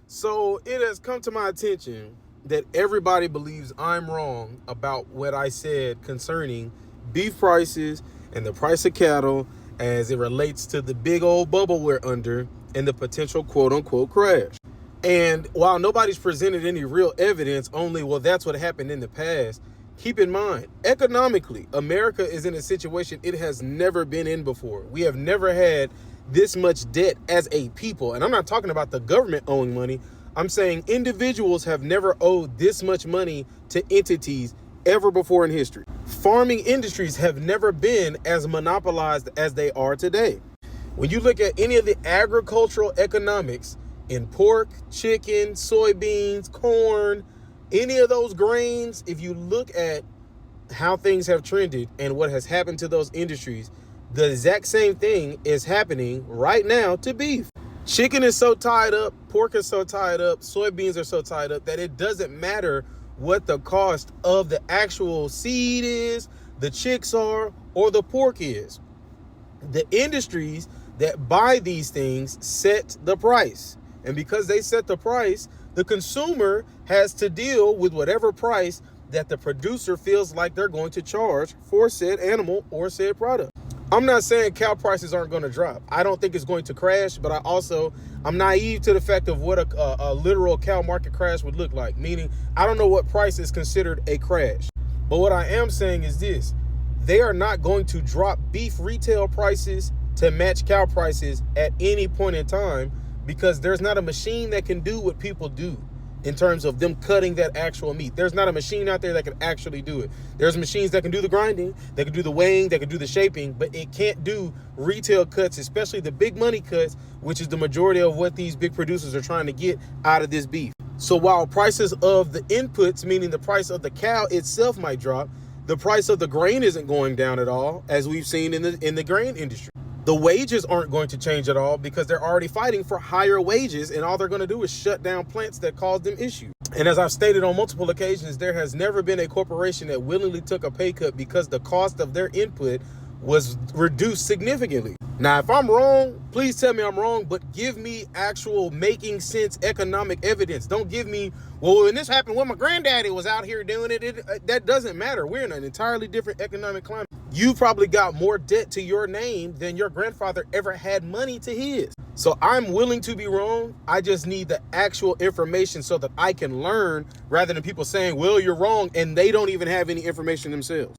So it has come to my attention that everybody believes I'm wrong about what I said concerning beef prices and the price of cattle as it relates to the big old bubble we're under and the potential quote unquote crash. And while nobody's presented any real evidence, only, well, that's what happened in the past, keep in mind, economically, America is in a situation it has never been in before. We have never had this much debt as a people. And I'm not talking about the government owing money. I'm saying individuals have never owed this much money to entities ever before in history. Farming industries have never been as monopolized as they are today. When you look at any of the agricultural economics in pork, chicken, soybeans, corn, any of those grains, if you look at how things have trended and what has happened to those industries, the exact same thing is happening right now to beef. Chicken is so tied up, pork is so tied up, soybeans are so tied up that it doesn't matter what the cost of the actual seed is, the chicks are, or the pork is. The industries that buy these things set the price. And because they set the price, the consumer has to deal with whatever price that the producer feels like they're going to charge for said animal or said product. I'm not saying cow prices aren't going to drop. I don't think it's going to crash, but I'm naive to the fact of what a literal cow market crash would look like. Meaning, I don't know what price is considered a crash. But what I am saying is this: they are not going to drop beef retail prices to match cow prices at any point in time, because there's not a machine that can do what people do in terms of them cutting that actual meat. There's not a machine out there that can actually do it. There's machines that can do the grinding, that can do the weighing, that can do the shaping, but it can't do retail cuts, especially the big money cuts, which is the majority of what these big producers are trying to get out of this beef. So while prices of the inputs, meaning the price of the cow itself, might drop, the price of the grain isn't going down at all, as we've seen in the grain industry. The wages aren't going to change at all because they're already fighting for higher wages, and all they're going to do is shut down plants that cause them issues. And as I've stated on multiple occasions, there has never been a corporation that willingly took a pay cut because the cost of their input was reduced significantly. Now, if I'm wrong, please tell me I'm wrong, but give me actual making sense economic evidence. Don't give me, well, when this happened when my granddaddy was out here doing it, that doesn't matter. We're in an entirely different economic climate. You probably got more debt to your name than your grandfather ever had money to his. So I'm willing to be wrong. I just need the actual information so that I can learn, rather than people saying, well, you're wrong, and they don't even have any information themselves.